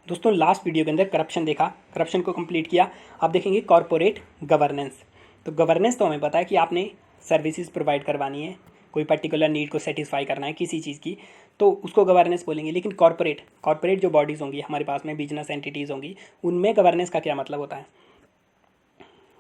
दोस्तों last video के अंदर करप्शन देखा, करप्शन को कंप्लीट किया। अब देखेंगे कॉरपोरेट गवर्नेंस। तो गवर्नेंस तो हमें पता है कि आपने सर्विसेज प्रोवाइड करवानी है, कोई पर्टिकुलर नीड को सेटिस्फाई करना है किसी चीज़ की, तो उसको गवर्नेंस बोलेंगे। लेकिन कॉरपोरेट कॉरपोरेट जो बॉडीज़ होंगी हमारे पास में, बिजनेस एंटिटीज़ होंगी, उनमें गवर्नेंस का क्या मतलब होता है।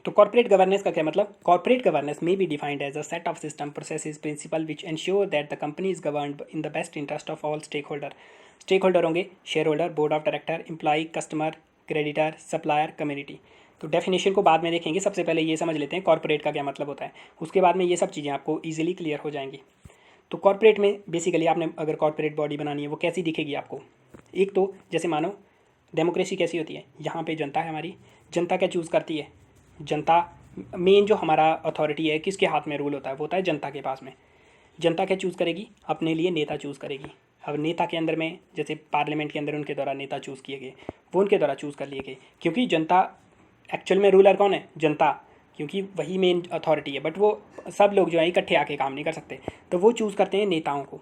तो कॉर्पोरेट गवर्नेंस का क्या मतलब, कॉर्पोरेट गवर्नेंस में be defined as a set of system processes principle which ensure that the company is governed in the best interest of all stakeholder. Stakeholder होंगे shareholder, board of director, employee, customer, creditor, supplier, community. तो definition को बाद में देखेंगे, सबसे पहले ये समझ लेते हैं कॉर्पोरेट का क्या मतलब होता है, उसके बाद में ये सब चीज़ें आपको ईजिली क्लियर हो जाएंगी। तो कॉर्पोरेट में बेसिकली आपने अगर कॉर्पोरेट बॉडी बनानी है वो कैसी दिखेगी आपको। एक तो जैसे मानो डेमोक्रेसी कैसी होती है, यहाँ पे जनता है हमारी, जनता क्या चूज़ करती है, जनता मेन जो हमारा अथॉरिटी है किसके हाथ में रूल होता है, वो होता है जनता के पास में। जनता क्या चूज़ करेगी, अपने लिए नेता चूज़ करेगी। अब नेता के अंदर में जैसे पार्लियामेंट के अंदर उनके द्वारा नेता चूज़ किए गए, वो उनके द्वारा चूज़ कर लिए गए, क्योंकि जनता एक्चुअल में रूलर कौन है, जनता, क्योंकि वही मेन अथॉरिटी है। बट वो सब लोग जो है इकट्ठे आके काम नहीं कर सकते, तो वो चूज़ करते हैं नेताओं को।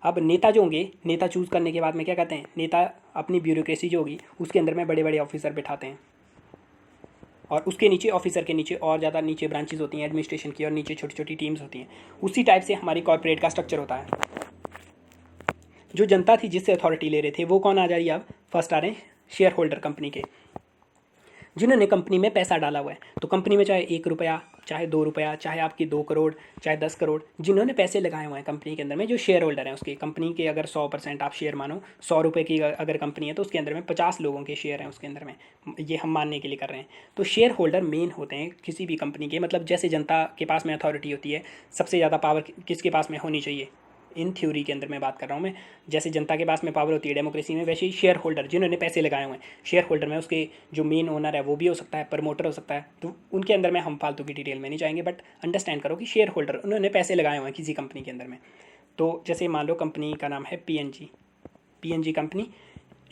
अब नेता जो होंगे, नेता चूज़ करने के बाद में क्या कहते हैं, नेता अपनी ब्यूरोक्रेसी जो होगी उसके अंदर में बड़े बड़े ऑफिसर बिठाते हैं, और उसके नीचे ऑफिसर के नीचे और ज़्यादा नीचे ब्रांचेज होती हैं एडमिनिस्ट्रेशन की, और नीचे छोटी छोटी टीम्स होती हैं। उसी टाइप से हमारी कॉर्पोरेट का स्ट्रक्चर होता है। जो जनता थी जिससे अथॉरिटी ले रहे थे, वो कौन आ जा रही है, अब फर्स्ट आ रहे हैं शेयर होल्डर कंपनी के, जिन्होंने कंपनी में पैसा डाला हुआ है। तो कंपनी में चाहे 1 रुपया, चाहे 2 रुपया, चाहे आपकी 2 करोड़, चाहे 10 करोड़, जिन्होंने पैसे लगाए हुए हैं कंपनी के अंदर में, जो शेयर होल्डर हैं उसके, कंपनी के अगर 100% आप शेयर मानो, 100 रुपये की अगर कंपनी है तो उसके अंदर में 50 लोगों के शेयर हैं उसके अंदर में, ये हम मानने के लिए कर रहे हैं। तो शेयर होल्डर मेन होते हैं किसी भी कंपनी के। मतलब जैसे जनता के पास में अथॉरिटी होती है, सबसे ज़्यादा पावर किसके पास में होनी चाहिए, इन थ्योरी के अंदर मैं बात कर रहा हूँ मैं, जैसे जनता के पास में पावर होती है डेमोक्रेसी में, वैसे ही शेयर होल्डर जिन्होंने पैसे लगाए हुए हैं, शेयर होल्डर में उसके जो मेन ओनर है वो भी हो सकता है, प्रमोटर हो सकता है। तो उनके अंदर में हम फालतू की डिटेल में नहीं जाएंगे, बट अंडरस्टैंड करो कि शेयर होल्डर उन्होंने पैसे लगाए हुए हैं किसी कंपनी के अंदर में। तो जैसे मान लो कंपनी का नाम है PNG, PNG company,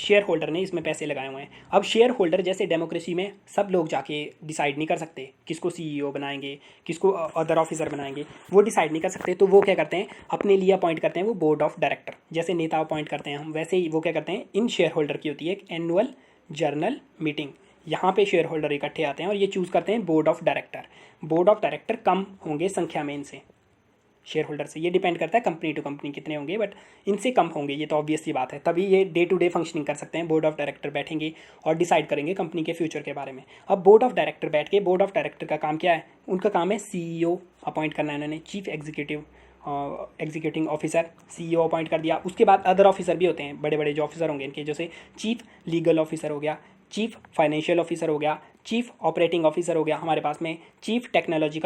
share holder ने इसमें पैसे लगाए हुए हैं। अब शेयर होल्डर जैसे डेमोक्रेसी में सब लोग जाके डिसाइड नहीं कर सकते किसको सीईओ बनाएंगे, किसको अदर ऑफिसर बनाएंगे, वो डिसाइड नहीं कर सकते। तो वो क्या करते हैं, अपने लिए अपॉइंट करते हैं वो बोर्ड ऑफ डायरेक्टर। जैसे नेता अपॉइंट करते हैं हम, वैसे ही वो क्या करते हैं, इन शेयर होल्डर की होती है एक एनुअल जर्नल मीटिंग, यहाँ पे शेयर होल्डर इकट्ठे आते हैं और ये चूज़ करते हैं board of director. Board of director कम होंगे संख्या में इनसे, शेयर होल्डर से, ये डिपेंड करता है कंपनी टू कंपनी कितने होंगे, बट इनसे कम होंगे, ये तो ऑब्वियस सी बात है। तभी ये डे टू डे फंक्शनिंग कर सकते हैं। बोर्ड ऑफ डायरेक्टर बैठेंगे और डिसाइड करेंगे कंपनी के फ्यूचर के बारे में। अब बोर्ड ऑफ डायरेक्टर बैठ के, बोर्ड ऑफ डायरेक्टर का काम क्या है, उनका काम है सीईओ अपॉइंट करना है, इन्होंने chief executing officer CEO appoint कर दिया। उसके बाद अदर ऑफिसर भी होते हैं, बड़े बड़े जो ऑफिसर होंगे इनके, जैसे चीफ लीगल ऑफिसर हो गया, चीफ फाइनेंशियल ऑफिसर हो गया, चीफ ऑपरेटिंग ऑफिसर हो गया हमारे पास में, चीफ टेक्नोलॉजी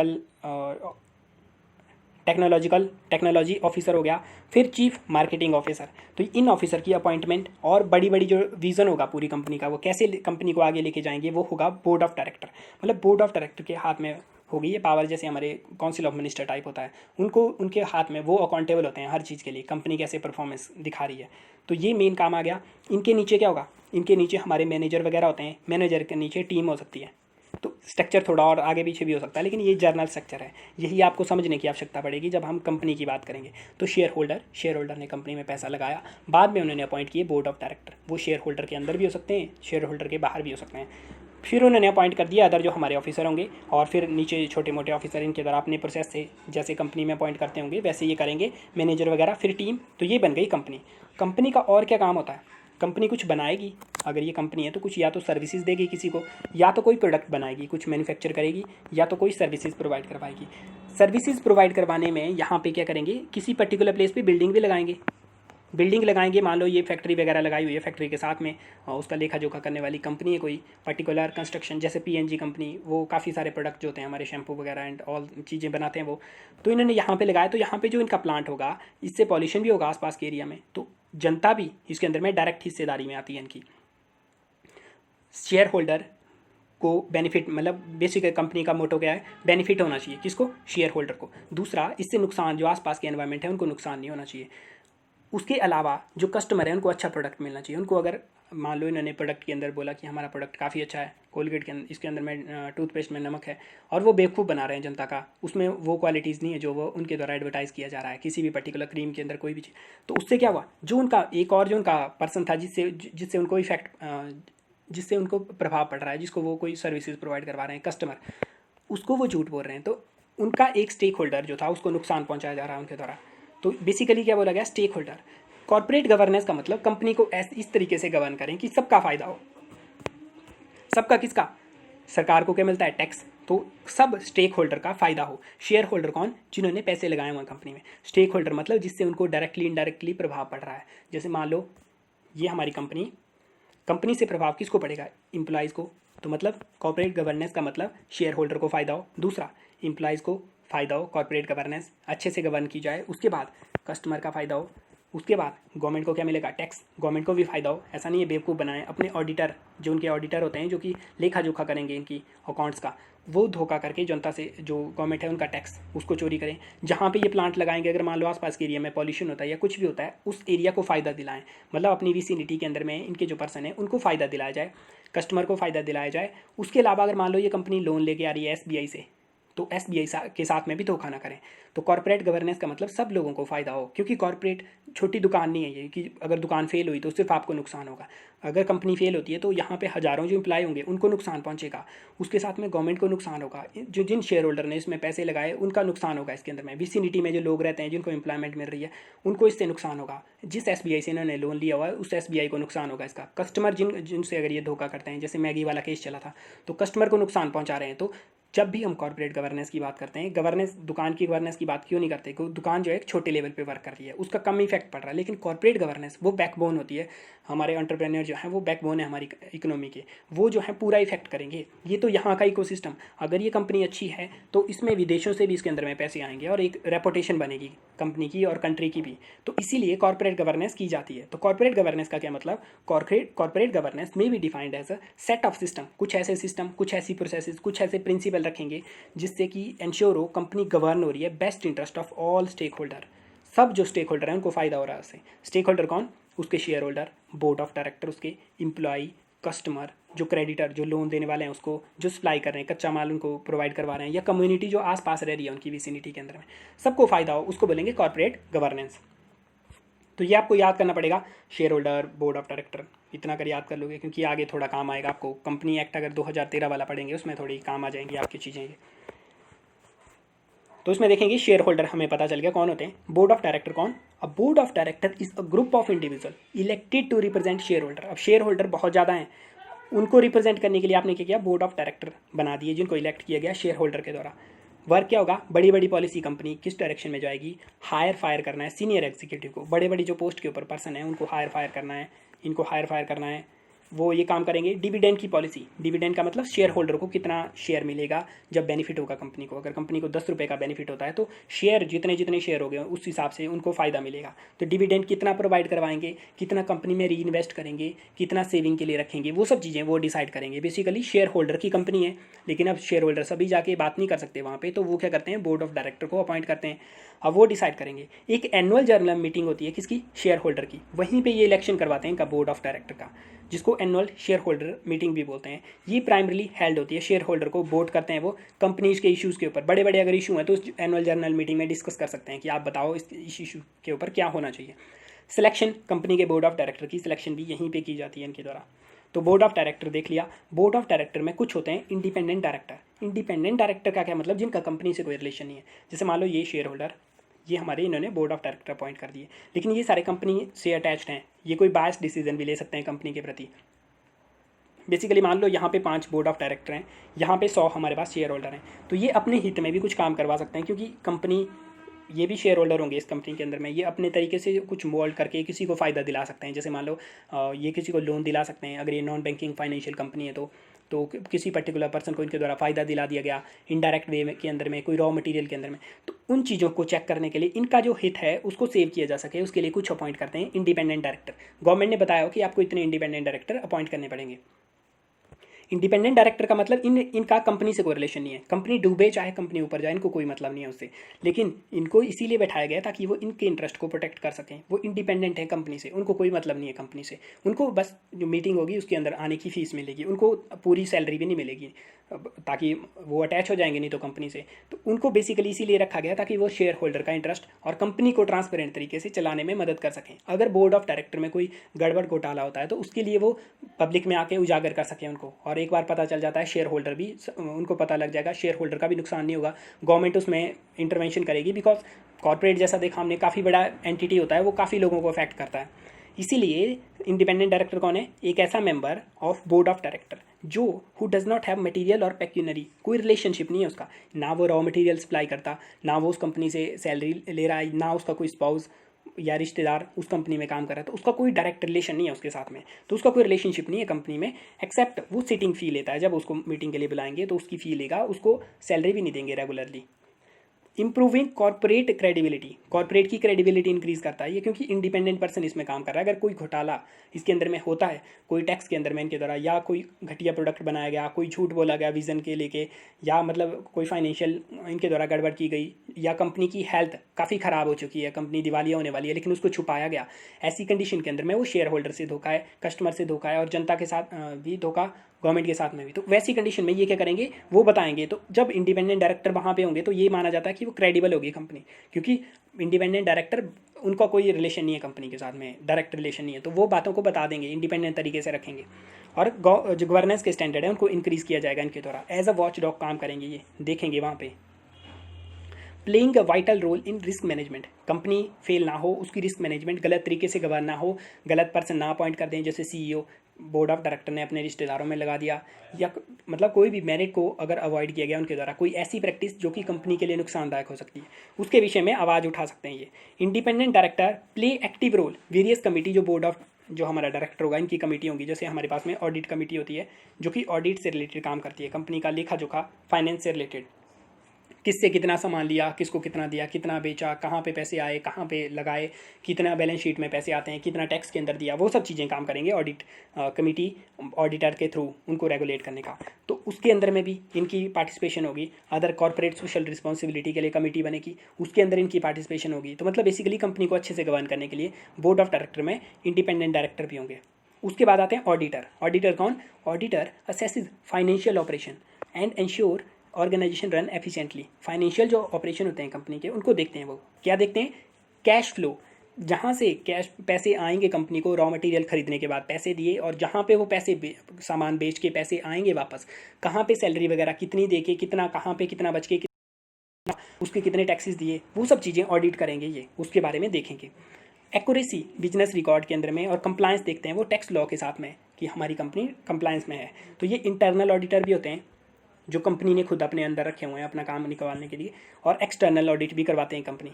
ऑफिसर हो गया, फिर चीफ मार्केटिंग ऑफिसर। तो इन ऑफिसर की अपॉइंटमेंट और बड़ी बड़ी जो विज़न होगा पूरी कंपनी का, वो कैसे कंपनी को आगे लेके जाएंगे, वो होगा बोर्ड ऑफ डायरेक्टर। मतलब बोर्ड ऑफ डायरेक्टर के हाथ में होगी ये पावर, जैसे हमारे काउंसिल ऑफ मिनिस्टर टाइप होता है, उनको उनके हाथ में, वो अकाउंटेबल होते हैं हर चीज़ के लिए, कंपनी कैसे परफॉर्मेंस दिखा रही है। तो ये मेन काम आ गया। इनके नीचे क्या होगा, इनके नीचे हमारे मैनेजर वगैरह होते हैं, मैनेजर के नीचे टीम हो सकती है। तो स्ट्रक्चर थोड़ा और आगे पीछे भी हो सकता है, लेकिन ये जर्नल स्ट्रक्चर है, यही आपको समझने की आवश्यकता पड़ेगी जब हम कंपनी की बात करेंगे। तो शेयर होल्डर ने कंपनी में पैसा लगाया, बाद में उन्होंने अपॉइंट किए बोर्ड ऑफ डायरेक्टर। वो शेयर होल्डर के अंदर भी हो सकते हैं, शेयर होल्डर के बाहर भी हो सकते हैं। फिर उन्होंने अपॉइंट कर दिया अदर जो हमारे ऑफिसर होंगे, और फिर नीचे छोटे मोटे ऑफिसर इनके द्वारा अपने प्रोसेस से जैसे कंपनी में अपॉइंट करते होंगे वैसे ये करेंगे, मैनेजर वगैरह, फिर टीम। तो ये बन गई कंपनी। कंपनी का और क्या काम होता है, कंपनी कुछ बनाएगी, अगर ये कंपनी है तो कुछ या तो सर्विसेज देगी किसी को, या तो कोई प्रोडक्ट बनाएगी, कुछ मैन्युफैक्चर करेगी, या तो कोई सर्विसेज प्रोवाइड करवाएगी। सर्विसेज प्रोवाइड करवाने में यहाँ पे क्या करेंगे, किसी पर्टिकुलर प्लेस पे बिल्डिंग भी लगाएंगे। बिल्डिंग लगाएंगे, मान लो ये फैक्ट्री वगैरह लगाई हुई है, फैक्ट्री के साथ में उसका लेखा जोखा करने वाली कंपनी है कोई पर्टिकुलर कंस्ट्रक्शन, जैसे पीएनजी कंपनी, वो काफ़ी सारे प्रोडक्ट जो होते हैं हमारे, शैम्पू वगैरह एंड ऑल चीज़ें बनाते हैं वो। तो इन्होंने यहाँ पे लगाया, तो यहाँ पे जो इनका प्लांट होगा, इससे पॉल्यूशन भी होगा आसपास के एरिया में, तो जनता भी इसके अंदर में डायरेक्ट हिस्सेदारी में आती है इनकी। शेयर होल्डर को बेनिफिट, मतलब बेसिक कंपनी का मोटो क्या है, बेनिफिट होना चाहिए किसको, शेयर होल्डर को। दूसरा, इससे नुकसान, जो आसपास के एनवायरनमेंट है उनको नुकसान नहीं होना चाहिए। उसके अलावा जो कस्टमर है उनको अच्छा प्रोडक्ट मिलना चाहिए। उनको अगर मान लो इन्होंने प्रोडक्ट के अंदर बोला कि हमारा प्रोडक्ट काफ़ी अच्छा है, कोलगेट के अंदर इसके अंदर में टूथपेस्ट में नमक है, और वो बेवकूफ़ बना रहे हैं जनता का, उसमें वो क्वालिटीज़ नहीं है जो वो उनके द्वारा एडवर्टाइज़ किया जा रहा है किसी भी पर्टिकुलर क्रीम के अंदर कोई भी चीज़। तो उससे क्या हुआ, जो उनका एक और जो उनका पर्सन था जिससे जिससे उनको जिससे उनको प्रभाव पड़ रहा है, जिसको वो कोई सर्विसेज प्रोवाइड करवा रहे हैं कस्टमर, उसको वो झूठ बोल रहे हैं। तो उनका एक स्टेक होल्डर जो था उसको नुकसान पहुंचाया जा रहा है उनके द्वारा। तो बेसिकली क्या बोला गया, स्टेक होल्डर। कॉर्पोरेट गवर्नेंस का मतलब कंपनी को इस तरीके से गवर्न करें कि सबका फायदा हो। सबका किसका, सरकार को क्या मिलता है, टैक्स। तो सब स्टेक होल्डर का फायदा हो। शेयर होल्डर कौन, जिन्होंने पैसे लगाए हुए कंपनी में। स्टेक होल्डर मतलब जिससे उनको डायरेक्टली इनडायरेक्टली प्रभाव पड़ रहा है। जैसे मान लो ये हमारी कंपनी से प्रभाव किसको पड़ेगा, एम्प्लॉयज़ को। तो मतलब कॉर्पोरेट गवर्नेंस का मतलब शेयर होल्डर को फ़ायदा हो, दूसरा एम्प्लॉयज़ को फ़ायदा हो, कॉर्पोरेट गवर्नेंस अच्छे से गवर्न की जाए, उसके बाद कस्टमर का फ़ायदा हो, उसके बाद गवर्नमेंट को क्या मिलेगा, टैक्स, गवर्नमेंट को भी फ़ायदा हो। ऐसा नहीं है बेवकूफ़ बनाएं अपने ऑडिटर, जो उनके ऑडिटर होते हैं जो कि लेखा जोखा करेंगे इनकी अकाउंट्स का, वो धोखा करके जनता से जो गवर्नमेंट है उनका टैक्स उसको चोरी करें। जहाँ पे ये प्लांट लगाएंगे, अगर मान लो आसपास के एरिया में पॉल्यूशन होता है या कुछ भी होता है, उस एरिया को फ़ायदा दिलाएं। मतलब अपनी विसिनिटी के अंदर में इनके जो पर्सन है उनको फ़ायदा दिलाया जाए, कस्टमर को फ़ायदा दिलाया जाए। उसके अलावा अगर मान लो ये कंपनी लोन लेके आ रही है एसबीआई से, तो एसबीआई के साथ में भी धोखा ना करें। तो कॉर्पोरेट गवर्नेंस का मतलब सब लोगों को फ़ायदा हो, क्योंकि कॉर्पोरेट छोटी दुकान नहीं है ये कि अगर दुकान फेल हुई तो सिर्फ आपको नुकसान होगा। अगर कंपनी फेल होती है तो यहाँ पे हज़ारों जो एम्प्लॉय होंगे उनको नुकसान पहुँचेगा, उसके साथ में गवर्नमेंट को नुकसान होगा, जो जिन शेयर होल्डर ने इसमें पैसे लगाए उनका नुकसान होगा। इसके अंदर में विसिनिटी में जो लोग रहते हैं जिनको एम्प्लॉयमेंट मिल रही है उनको इससे नुकसान होगा। जिस एसबीआई से इन्होंने लोन लिया हुआ है उस एसबीआई को नुकसान होगा इसका। कस्टमर जिनसे अगर ये धोखा करते हैं, जैसे मैगी वाला केस चला था, तो कस्टमर को नुकसान पहुँचा रहे हैं। तो जब भी हम कॉर्पोरेट गवर्नेंस की बात करते हैं, गवर्नेंस दुकान की गवर्नेंस की बात क्यों नहीं करते, क्योंकि दुकान जो है एक छोटे लेवल पे वर्क कर रही है, उसका कम इफेक्ट पड़ रहा है। लेकिन कॉर्पोरेट गवर्नेंस वो बैकबोन होती है, हमारे एंटरप्रेन्योर जो है वो बैकबोन है हमारी इकोनॉमी के, वो जो है पूरा इफेक्ट करेंगे। ये तो यहाँ का इकोसिस्टम, अगर ये कंपनी अच्छी है तो इसमें विदेशों से भी इसके अंदर में पैसे आएंगे और एक रेपुटेशन बनेगी कंपनी की और कंट्री की भी। तो इसीलिए कॉर्पोरेट गवर्नेंस की जाती है। तो कॉर्पोरेट गवर्नेंस का क्या मतलब, कॉर्पोरेट गवर्नेंस में be defined as a set of system, कुछ ऐसे सिस्टम, कुछ ऐसी प्रोसेसेस, कुछ ऐसे प्रिंसिपल रखेंगे जिससे कि इंश्योर हो कंपनी गवर्न हो रही है best interest of all stakeholder. सब जो स्टेक होल्डर हैं उनको फ़ायदा हो रहा है उससे। स्टेक होल्डर कौन, उसके share holder, board of director, उसके एम्प्लॉय, कस्टमर, जो क्रेडिटर जो लोन देने वाले हैं उसको, जो सप्लाई कर रहे हैं कच्चा माल उनको प्रोवाइड करवा रहे हैं, या कम्युनिटी जो आसपास रह रही है उनकी विसिनिटी के अंदर में, सबको फ़ायदा हो, उसको बोलेंगे कॉर्पोरेट गवर्नेंस। तो ये आपको याद करना पड़ेगा, share holder, board of director, इतना कर याद कर लोगे क्योंकि आगे थोड़ा काम आएगा आपको। कंपनी एक्ट अगर 2013 वाला पढ़ेंगे उसमें थोड़ी काम आ जाएंगी आपकी चीज़ें ये। तो इसमें देखेंगे शेयर होल्डर हमें पता चल गया कौन होते हैं। बोर्ड ऑफ डायरेक्टर कौन, अब board of director is a group of individual elected to represent shareholder. अब शेयर होल्डर बहुत ज़्यादा हैं, उनको रिप्रेजेंट करने के लिए आपने क्या किया, बोर्ड ऑफ डायरेक्टर बना दिए जिनको इलेक्ट किया गया शेयर होल्डर के द्वारा। वर्क क्या होगा, बड़ी बड़ी पॉलिसी कंपनी किस डायरेक्शन में जाएगी, हायर फायर करना है सीनियर एग्जीक्यूटिव को, बड़े बड़ी जो पोस्ट के ऊपर पर्सन है उनको हायर फायर करना है, इनको हायर फायर करना है, वो ये काम करेंगे। डिविडेंड की पॉलिसी, डिविडेंड का मतलब शेयर होल्डर को कितना शेयर मिलेगा जब बेनिफिट होगा कंपनी को। अगर कंपनी को 10 रुपये का बेनिफिट होता है तो शेयर जितने जितने शेयर हो गए उस हिसाब से उनको फ़ायदा मिलेगा। तो डिविडेंड कितना प्रोवाइड करवाएंगे, कितना कंपनी में री इन्वेस्ट करेंगे, कितना सेविंग के लिए रखेंगे, वो सब चीज़ें वो डिसाइड करेंगे। बेसिकली शेयर होल्डर की कंपनी है, लेकिन अब शेयर होल्डर सभी जाके बात नहीं कर सकते वहाँ पे, तो वो क्या करते हैं, बोर्ड ऑफ डायरेक्टर को अपॉइंट करते हैं। अब वो डिसाइड करेंगे। एक एनुअल जनरल मीटिंग होती है किसकी, शेयर होल्डर की, वहीं पे ये इलेक्शन करवाते हैं इनका बोर्ड ऑफ डायरेक्टर का, जिसको एनुअल शेयर होल्डर मीटिंग भी बोलते हैं। ये प्राइमरली हेल्ड होती है, शेयर होल्डर को वोट करते हैं वो कंपनीज के इश्यूज़ के ऊपर। बड़े बड़े अगर इशू हैं तो उस एनुअल जनरल मीटिंग में डिस्कस कर सकते हैं कि आप बताओ इस इशू के ऊपर क्या होना चाहिए। सिलेक्शन कंपनी के बोर्ड ऑफ डायरेक्टर की सिलेक्शन भी यहीं पे की जाती है इनके द्वारा। तो बोर्ड ऑफ डायरेक्टर देख लिया। बोर्ड ऑफ डायरेक्टर में कुछ होते हैं इंडिपेंडेंट डायरेक्टर। इंडिपेंडेंट डायरेक्टर का क्या मतलब, जिनका कंपनी से कोई रिलेशन नहीं है। जैसे मान लो ये शेयर होल्डर, ये हमारे इन्होंने बोर्ड ऑफ डायरेक्टर अपॉइंट कर दिए, लेकिन ये सारे कंपनी से अटैच्ड हैं, ये कोई बायस डिसीजन भी ले सकते हैं कंपनी के प्रति। बेसिकली मान लो यहाँ पे 5 बोर्ड ऑफ डायरेक्टर हैं, यहाँ पे 100 हमारे पास शेयर होल्डर हैं, तो ये अपने हित में भी कुछ काम करवा सकते हैं, क्योंकि कंपनी, ये भी शेयर होल्डर होंगे इस कंपनी के अंदर में, ये अपने तरीके से कुछ मोल्ड करके किसी को फ़ायदा दिला सकते हैं। जैसे मान लो ये किसी को लोन दिला सकते हैं, अगर ये नॉन बैंकिंग फाइनेंशियल कंपनी है तो किसी पर्टिकुलर पर्सन को इनके द्वारा फ़ायदा दिला दिया गया इनडायरेक्ट वे के अंदर में, कोई रॉ मटेरियल के अंदर में, तो उन चीज़ों को चेक करने के लिए इनका जो हित है उसको सेव किया जा सके, उसके लिए कुछ अपॉइंट करते हैं इंडिपेंडेंट डायरेक्टर। गवर्नमेंट ने बताया हो कि आपको इतने इंडिपेंडेंट डायरेक्टर अपॉइंट करने पड़ेंगे। इंडिपेंडेंट डायरेक्टर का मतलब इनका कंपनी से कोई रिलेशन नहीं है, कंपनी डूबे चाहे कंपनी ऊपर जाए इनको कोई मतलब नहीं है उससे, लेकिन इनको इसीलिए बैठाया गया ताकि वो इनके इंटरेस्ट को प्रोटेक्ट कर सकें। वो इंडिपेंडेंट है कंपनी से, उनको कोई मतलब नहीं है कंपनी से, उनको बस जो मीटिंग होगी उसके अंदर आने की फीस मिलेगी, उनको पूरी सैलरी भी नहीं मिलेगी ताकि वो अटैच हो जाएंगे नहीं तो कंपनी से। तो उनको बेसिकली इसीलिए रखा गया ताकि वो शेयर होल्डर का इंटरेस्ट और कंपनी को ट्रांसपेरेंट तरीके से चलाने में मदद कर सकें। अगर बोर्ड ऑफ डायरेक्टर में कोई गड़बड़ घोटाला होता है तो उसके लिए वो पब्लिक में आके उजागर कर सकें उनको, और एक बार पता चल जाता है शेयर होल्डर भी, उनको पता लग जाएगा, शेयर होल्डर का भी नुकसान नहीं होगा, गवर्नमेंट उसमें इंटरवेंशन करेगी। बिकॉज कॉर्पोरेट जैसा देखा हमने काफ़ी बड़ा एंटिटी होता है, वो काफ़ी लोगों को अफेक्ट करता है। इसीलिए इंडिपेंडेंट डायरेक्टर कौन है? एक ऐसा member of board of director जो who does not have material और पेक्यूनरी, कोई रिलेशनशिप नहीं है उसका, ना वो रॉ मटेरियल सप्लाई करता, ना वो उस कंपनी से सैलरी ले रहा है, ना उसका कोई स्पाउस या रिश्तेदार उस कंपनी में काम कर रहा है, तो उसका कोई डायरेक्ट रिलेशन नहीं है उसके साथ में, तो उसका कोई रिलेशनशिप नहीं है कंपनी में, एक्सेप्ट वो सिटिंग फी लेता है। जब उसको मीटिंग के लिए बुलाएंगे तो उसकी फी लेगा, उसको सैलरी भी नहीं देंगे regularly. Improving corporate credibility, corporate की क्रेडिबिलिटी इंक्रीज करता है ये, क्योंकि इंडिपेंडेंट पर्सन इसमें काम कर रहा है। अगर कोई घोटाला इसके अंदर में होता है, कोई टैक्स के अंदर में इनके द्वारा, या कोई घटिया प्रोडक्ट बनाया गया, कोई झूठ बोला गया विजन के लेके, या मतलब कोई फाइनेंशियल इनके द्वारा गड़बड़ की गई, या कंपनी की हेल्थ काफ़ी ख़राब हो चुकी है, कंपनी दिवालिया होने वाली है लेकिन उसको छुपाया गया, ऐसी कंडीशन के अंदर में वो शेयर होल्डर से धोखा है, कस्टमर से धोखा है, और जनता के साथ भी धोखा, गवर्नमेंट के साथ में भी, तो वैसी कंडीशन में ये क्या करेंगे, वो बताएंगे। तो जब इंडिपेंडेंट डायरेक्टर वहाँ पे होंगे तो ये माना जाता है कि वो क्रेडिबल होगी कंपनी, क्योंकि इंडिपेंडेंट डायरेक्टर, उनका कोई रिलेशन नहीं है कंपनी के साथ में, डायरेक्ट रिलेशन नहीं है, तो वो बातों को बता देंगे, इंडिपेंडेंट तरीके से रखेंगे, और जो गवर्नेंस के स्टैंडर्ड है उनको इंक्रीज किया जाएगा इनके द्वारा, एज अ वॉच डॉग काम करेंगे ये, देखेंगे वहाँ पे। Playing a vital role in risk management, company fail ना हो, उसकी रिस्क मैनेजमेंट गलत तरीके से गवर्न ना हो, गलत पर्सन ना अपॉइंट कर दें, जैसे सीईओ बोर्ड ऑफ डायरेक्टर ने अपने रिश्तेदारों में लगा दिया, या मतलब कोई भी मेरिट को अगर अवॉइड किया गया उनके द्वारा, कोई ऐसी प्रैक्टिस जो कि कंपनी के लिए नुकसानदायक हो सकती है, उसके विषय में आवाज़ उठा सकते हैं ये। Independent director play active role various committee, जो बोर्ड ऑफ, जो हमारा डायरेक्टर होगा इनकी कमेटी होगी, जैसे हमारे पास में ऑडिट कमेटी होती है जो कि ऑडिट से रिलेटेड काम करती है, कंपनी का लेखा जोखा, फाइनेंस से रिलेटेड, किससे कितना सामान लिया, किसको कितना दिया, कितना बेचा, कहाँ पे पैसे आए, कहाँ पे लगाए, कितना बैलेंस शीट में पैसे आते हैं, कितना टैक्स के अंदर दिया, वो सब चीज़ें काम करेंगे ऑडिट कमेटी, ऑडिटर के थ्रू उनको रेगुलेट करने का। तो उसके अंदर में भी इनकी पार्टिसिपेशन होगी। अदर कॉर्पोरेट सोशल रिस्पॉन्सिबिलिटी के लिए कमेटी बनेगी, उसके अंदर इनकी पार्टिसिपेशन होगी। तो मतलब बेसिकली कंपनी को अच्छे से गवर्न करने के लिए बोर्ड ऑफ डायरेक्टर में इंडिपेंडेंट डायरेक्टर भी होंगे। उसके बाद आते हैं ऑडिटर। ऑडिटर कौन? Auditor assesses financial operation and ensure organisation run efficiently. Financial जो ऑपरेशन होते हैं कंपनी के, उनको देखते हैं। वो क्या देखते हैं? कैश फ्लो, जहाँ से कैश पैसे आएंगे कंपनी को, रॉ मटेरियल खरीदने के बाद पैसे दिए, और जहाँ पे वो पैसे सामान बेच के पैसे आएंगे वापस, कहाँ पे सैलरी वगैरह कितनी दे के, कितना कहाँ पे कितना बच के, उसके कितने टैक्सेस दिए, वो सब चीज़ें ऑडिट करेंगे ये, उसके बारे में देखेंगे। एक्यूरेसी बिजनेस रिकॉर्ड के अंदर में, और कंप्लायंस देखते हैं वो टैक्स लॉ के साथ में कि हमारी कंपनी कंप्लायंस में है। तो ये इंटरनल ऑडिटर भी होते हैं जो कंपनी ने खुद अपने अंदर रखे हुए हैं अपना काम निकालने के लिए, और एक्सटर्नल ऑडिट भी करवाते हैं कंपनी।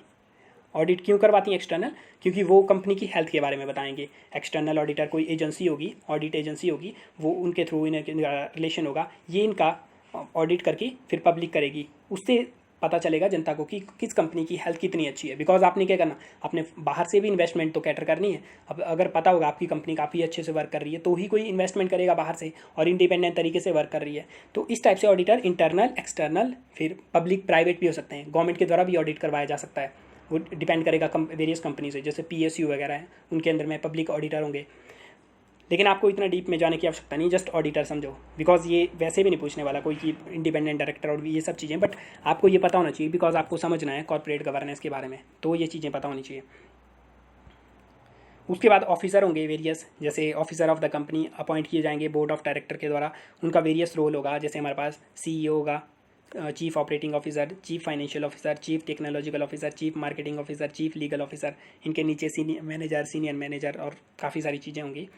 ऑडिट क्यों करवाती है एक्सटर्नल? क्योंकि वो कंपनी की हेल्थ के बारे में बताएंगे। एक्सटर्नल ऑडिटर कोई एजेंसी होगी, ऑडिट एजेंसी होगी, वो उनके थ्रू इनका रिलेशन होगा, ये इनका ऑडिट करके फिर पब्लिक करेगी। उससे पता चलेगा जनता को कि किस कंपनी की हेल्थ कितनी अच्छी है। बिकॉज आपने क्या करना, आपने बाहर से भी इन्वेस्टमेंट तो कैटर करनी है। अब अगर पता होगा आपकी कंपनी काफ़ी अच्छे से वर्क कर रही है तो ही कोई इन्वेस्टमेंट करेगा बाहर से, और इंडिपेंडेंट तरीके से वर्क कर रही है। तो इस टाइप से ऑडिटर इंटरनल, एक्सटर्नल, फिर पब्लिक, प्राइवेट भी हो सकते हैं। गवर्नमेंट के द्वारा भी ऑडिट करवाया जा सकता है, वो डिपेंड करेगा वेरियस कंपनी से। जैसे PSU वगैरह हैं, उनके अंदर में पब्लिक ऑडिटर होंगे। लेकिन आपको इतना डीप में जाने की आवश्यकता नहीं, जस्ट ऑडिटर समझो। बिकॉज ये वैसे भी नहीं पूछने वाला कोई कि इंडिपेंडेंट डायरेक्टर और ये सब चीज़ें, बट आपको ये पता होना चाहिए, बिकॉज आपको समझना है कॉर्पोरेट गवर्नेंस के बारे में, तो ये चीज़ें पता होनी चाहिए। उसके बाद ऑफिसर होंगे वेरियस, जैसे officer of the company appoint किए जाएंगे बोर्ड ऑफ डायरेक्टर के द्वारा। उनका वेरियस रोल होगा, जैसे हमारे पास CEO होगा, chief operating officer, chief financial officer, chief technological officer, chief marketing officer, chief legal officer. इनके नीचे सीनियर मैनेजर और काफ़ी सारी चीज़ें होंगी।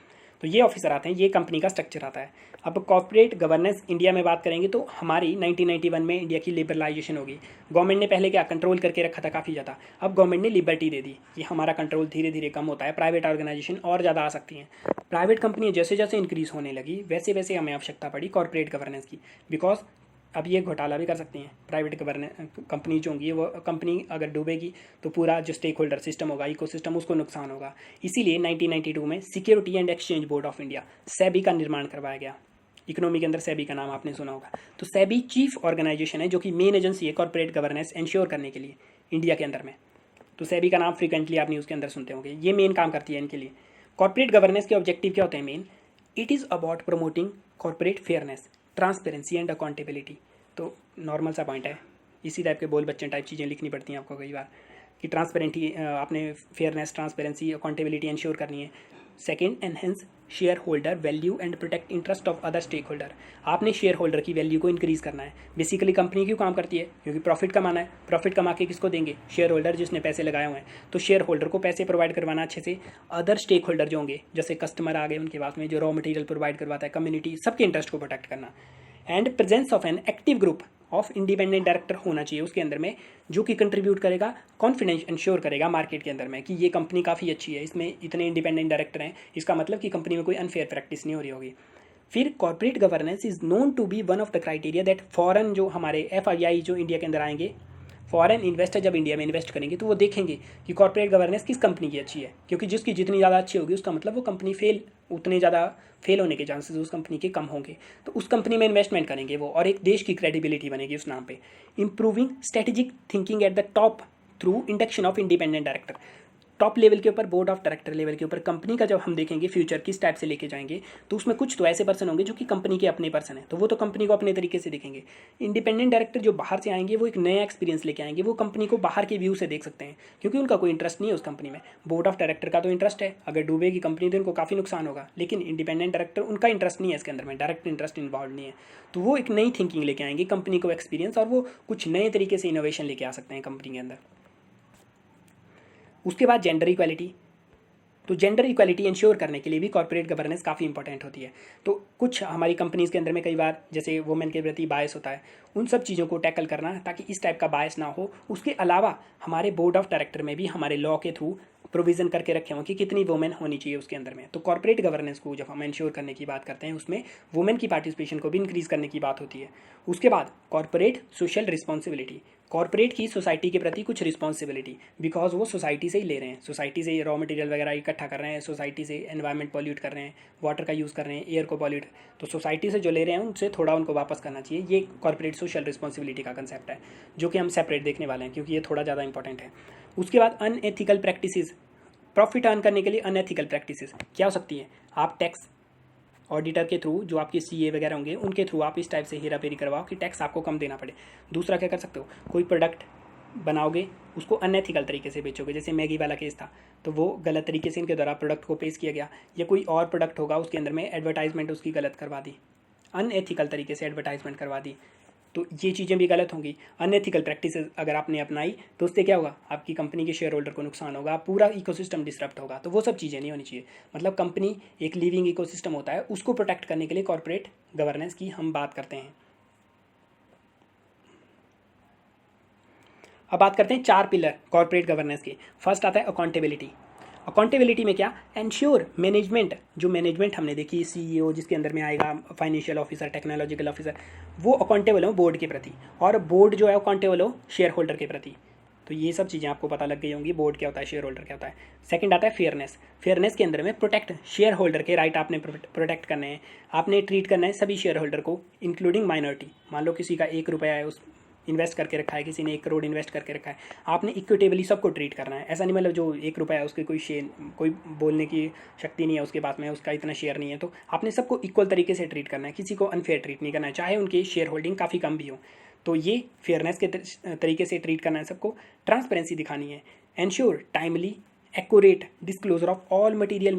तो ये ऑफिसर आते हैं, ये कंपनी का स्ट्रक्चर आता है। अब कॉर्पोरेट गवर्नेंस इंडिया में बात करेंगे तो हमारी 1991 में इंडिया की लिबरलाइजेशन होगी। गवर्नमेंट ने पहले क्या कंट्रोल करके रखा था काफ़ी ज़्यादा, अब गवर्नमेंट ने लिबर्टी दे दी कि हमारा कंट्रोल धीरे धीरे कम होता है, प्राइवेट ऑर्गेनाइजेशन और ज़्यादा आ सकती हैं। प्राइवेट कंपनियाँ जैसे जैसे इंक्रीज़ होने लगी वैसे वैसे हमें आवश्यकता पड़ी कॉर्पोरेट गवर्नेंस की। बिकॉज अब ये घोटाला भी कर सकती हैं प्राइवेट कंपनी जो होंगी। वो कंपनी अगर डूबेगी तो पूरा जो स्टेक होल्डर सिस्टम होगा, इकोसिस्टम, उसको नुकसान होगा। इसीलिए 1992 में security and exchange board of India, SEBI का निर्माण करवाया गया। इकोनॉमी के अंदर सेबी का नाम आपने सुना होगा। तो सेबी चीफ ऑर्गेनाइजेशन है जो कि मेन एजेंसी है कॉर्पोरेट गवर्नेंस इंश्योर करने के लिए इंडिया के अंदर में। तो सेबी का नाम फ्रिक्वेंटली आप न्यूज़ के अंदर सुनते होंगे। ये मेन काम करती है इनके लिए। कॉर्पोरेट गवर्नेंस के ऑब्जेक्टिव क्या होते हैं main? It is about promoting corporate fairness, transparency and accountability. तो नॉर्मल सा पॉइंट है, इसी टाइप के बोल बच्चन टाइप चीज़ें लिखनी पड़ती हैं आपको कई बार कि ट्रांसपेरेंटी, आपने फेयरनेस, ट्रांसपेरेंसी, अकाउंटेबिलिटी इंश्योर करनी है। Second, enhance shareholder value and protect interest of other stakeholder. आपने शेयर होल्डर की वैल्यू को इंक्रीज करना है। बेसिकली कंपनी क्यों काम करती है? क्योंकि प्रॉफिट कमाना है। प्रॉफिट कमा के किसको देंगे? शेयर होल्डर, जिसने पैसे लगाए हुए हैं। तो शेयर होल्डर को पैसे प्रोवाइड करवाना अच्छे से। अदर स्टेक होल्डर जो होंगे, जैसे कस्टमर आ गए उनके पास में, जो रॉ मटेरियल प्रोवाइड करवाता है, कम्युनिटी, सबके इंटरेस्ट को प्रोटेक्ट करना। And presence of an active group of independent director होना चाहिए उसके अंदर में, जो कि कंट्रीब्यूट करेगा, कॉन्फिडेंस इंश्योर करेगा मार्केट के अंदर में कि ये कंपनी काफ़ी अच्छी है, इसमें इतने इंडिपेंडेंट डायरेक्टर हैं, इसका मतलब कि कंपनी में कोई अनफेयर प्रैक्टिस नहीं हो रही होगी। फिर corporate governance is known to be one of the criteria that foreign, जो हमारे FII जो इंडिया के अंदर आएंगे, फॉरेन इन्वेस्टर जब इंडिया में इन्वेस्ट करेंगे तो वो देखेंगे कि कॉर्पोरेट गवर्नेंस किस कंपनी की अच्छी है, क्योंकि जिसकी जितनी ज़्यादा अच्छी होगी उसका मतलब वो कंपनी उतने ज़्यादा फेल होने के चांसेस उस कंपनी के कम होंगे। तो उस कंपनी में इन्वेस्टमेंट करेंगे वो, और एक देश की क्रेडिबिलिटी बनेगी उस नाम पे। Improving strategic thinking at the top through induction of independent director. Top level के ऊपर, बोर्ड ऑफ डायरेक्टर लेवल के ऊपर कंपनी का जब हम देखेंगे फ्यूचर किस टाइप से लेके जाएंगे, तो उसमें कुछ तो ऐसे पर्सन होंगे जो कि कंपनी के अपने पर्सन हैं, तो वो तो कंपनी को अपने तरीके से देखेंगे। इंडिपेंडेंट डायरेक्टर जो बाहर से आएंगे वो एक नया एक्सपीरियंस लेके आएंगे, वो कंपनी को बाहर के व्यू से देख सकते हैं, क्योंकि उनका कोई इंटरेस्ट नहीं है उस कंपनी में। बोर्ड ऑफ डायरेक्टर का तो इंटरेस्ट है, अगर डूबेगी कंपनी तो उनको काफ़ी नुकसान होगा, लेकिन इंडिपेंडेंट डायरेक्टर उनका इंटरेस्ट नहीं है इसके अंदर में, डायरेक्ट इंटरेस्ट इन्वॉल्व नहीं है। तो वो एक नई थिंकिंग लेके आएंगे, कंपनी को एक्सपीरियंस, और वो कुछ नए तरीके से इनोवेशन लेके आ सकते हैं कंपनी के अंदर। उसके बाद जेंडर इक्वालिटी। तो जेंडर इक्वालिटी इंश्योर करने के लिए भी कॉर्पोरेट गवर्नेंस काफ़ी इंपॉर्टेंट होती है। तो कुछ हमारी कंपनीज़ के अंदर में कई बार जैसे वुमेन के प्रति बायस होता है, उन सब चीज़ों को टैकल करना ताकि इस टाइप का बायस ना हो। उसके अलावा हमारे बोर्ड ऑफ डायरेक्टर में भी हमारे लॉ के थ्रू प्रोविज़न करके रखे हों कि कितनी वुमेन होनी चाहिए उसके अंदर में। तो कॉर्पोरेट गवर्नेंस को जब हम इंश्योर करने की बात करते हैं, उसमें वुमेन की पार्टिसिपेशन को भी इंक्रीज़ करने की बात होती है। उसके बाद कॉर्पोरेट सोशल रिस्पॉन्सिबिलिटी, कॉर्पोरेट की सोसाइटी के प्रति कुछ रिस्पॉन्सिबिलिटी, बिकॉज वो सोसाइटी से ही ले रहे हैं, सोसाइटी से रॉ मटेरियल वगैरह इकट्ठा कर रहे हैं, सोसाइटी से एनवायरनमेंट पॉल्यूट कर रहे हैं, वाटर का यूज़ कर रहे हैं, एयर को पॉल्यूट, तो सोसाइटी से जो ले रहे हैं उनसे थोड़ा उनको वापस करना चाहिए। ये कॉर्पोरेट सोशल रिस्पॉन्सिबिलिटी का कंसेप्ट है, जो कि हम सेपरेट देखने वाले हैं क्योंकि ये थोड़ा ज़्यादा इंपॉर्टेंट है। उसके बाद अनएथिकल प्रैक्टिसेस, प्रॉफिट अर्न करने के लिए अनएथिकल प्रैक्टिसेस क्या हो सकती है? आप टैक्स ऑडिटर के थ्रू, जो आपके CA वगैरह होंगे उनके थ्रू आप इस टाइप से हेरा फेरी करवाओ कि टैक्स आपको कम देना पड़े। दूसरा क्या कर सकते हो, कोई प्रोडक्ट बनाओगे उसको अनएथिकल तरीके से बेचोगे, जैसे मैगी वाला केस था, तो वो गलत तरीके से इनके द्वारा प्रोडक्ट को पेश किया गया, या कोई और प्रोडक्ट होगा उसके अंदर में एडवर्टाइजमेंट उसकी गलत करवा दी, अनएथिकल तरीके से एडवर्टाइजमेंट करवा दी, तो ये चीज़ें भी गलत होंगी। अनएथिकल प्रैक्टिस अगर आपने अपनाई तो उससे क्या होगा, आपकी कंपनी के शेयर होल्डर को नुकसान होगा, पूरा इकोसिस्टम डिसरप्ट होगा। तो वो सब चीज़ें नहीं होनी चाहिए। मतलब कंपनी एक लिविंग इकोसिस्टम होता है, उसको प्रोटेक्ट करने के लिए कॉर्पोरेट गवर्नेंस की हम बात करते हैं। अब बात करते हैं 4 पिलर कॉर्पोरेट गवर्नेंस के। फर्स्ट आता है अकाउंटेबिलिटी। अकाउंटेबिलिटी में क्या, एंश्योर मैनेजमेंट, जो मैनेजमेंट हमने देखी CEO जिसके अंदर में आएगा फाइनेंशियल ऑफिसर, टेक्नोलॉजिकल ऑफिसर, वो अकाउंटेबल हो बोर्ड के प्रति, और बोर्ड जो है अकाउंटेबल हो शेयर होल्डर के प्रति। तो ये सब चीज़ें आपको पता लग गई होंगी, बोर्ड क्या होता है, शेयर होल्डर क्या होता है। सेकंड आता है फेयरनेस। फेयरनेस के अंदर में प्रोटेक्ट, शेयर होल्डर के राइट आपने प्रोटेक्ट करने हैं, आपने ट्रीट करना है सभी शेयर होल्डर को इंक्लूडिंग माइनॉरिटी। मान लो किसी का 1 रुपया है, उस इन्वेस्ट करके रखा है, किसी ने 1 करोड़ इन्वेस्ट करके रखा है, आपने इक्विटेबली सबको ट्रीट करना है। ऐसा नहीं मतलब जो 1 रुपया है उसके कोई शेयर, कोई बोलने की शक्ति नहीं है उसके पास में, उसका इतना शेयर नहीं है, तो आपने सबको इक्वल तरीके से ट्रीट करना है, किसी को अनफेयर ट्रीट नहीं करना है, चाहे उनकी शेयर होल्डिंग काफ़ी कम भी हो। तो ये फेयरनेस के तरीके से ट्रीट करना है सबको। ट्रांसपेरेंसी दिखानी है, ensure timely accurate disclosure of all material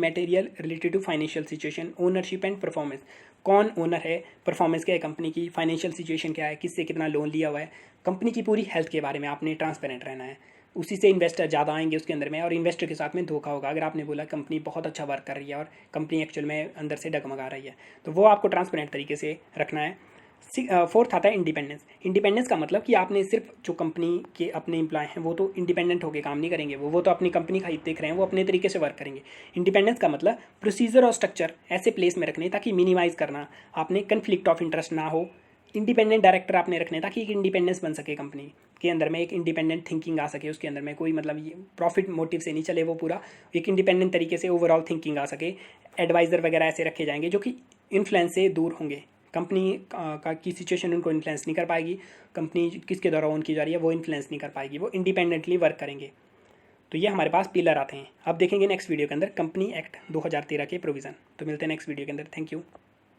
related to financial situation, ownership and performance. कौन ओनर है, परफॉर्मेंस क्या है कंपनी की, फाइनेंशियल सिचुएशन क्या है, किससे कितना लोन लिया हुआ है, कंपनी की पूरी हेल्थ के बारे में आपने ट्रांसपेरेंट रहना है। उसी से इन्वेस्टर ज़्यादा आएंगे उसके अंदर में, और इन्वेस्टर के साथ में धोखा होगा अगर आपने बोला कंपनी बहुत अच्छा वर्क कर रही है और कंपनी एक्चुअल में अंदर से डगमगा रही है, तो वो आपको ट्रांसपेरेंट तरीके से रखना है। फोर्थ आता है इंडिपेंडेंस। इंडिपेंडेंस का मतलब कि आपने सिर्फ जो कंपनी के अपने एम्प्लॉय हैं वो तो इंडिपेंडेंट होकर काम नहीं करेंगे, वो तो अपनी कंपनी का हित देख रहे हैं, वो अपने तरीके से वर्क करेंगे। इंडिपेंडेंस का मतलब प्रोसीजर और स्ट्रक्चर ऐसे प्लेस में रखने ताकि मिनिमाइज करना, आपने कन्फ्लिक्ट ऑफ इंटरेस्ट ना हो। इंडिपेंडेंट डायरेक्टर आपने रखने ताकि एक इंडिपेंडेंस बन सके कंपनी के अंदर में, एक इंडिपेंडेंट थिंकिंग आ सके उसके अंदर में, कोई मतलब ये प्रॉफिट मोटिव से नहीं चले, वो पूरा एक इंडिपेंडेंट तरीके से ओवरऑल थिंकिंग आ सके। एडवाइज़र वगैरह ऐसे रखे जाएंगे जो कि इन्फ्लुएंस से दूर होंगे, कंपनी का की सिचुएशन उनको इन्फ्लुएंस नहीं कर पाएगी, कंपनी किसके द्वारा ओन की जा रही है वो इन्फ्लुएंस नहीं कर पाएगी, वो इंडिपेंडेंटली वर्क करेंगे। तो ये हमारे पास पिलर आते हैं। अब देखेंगे नेक्स्ट वीडियो के अंदर कंपनी एक्ट 2013 के प्रोविज़न। तो मिलते हैं नेक्स्ट वीडियो के अंदर। Thank you.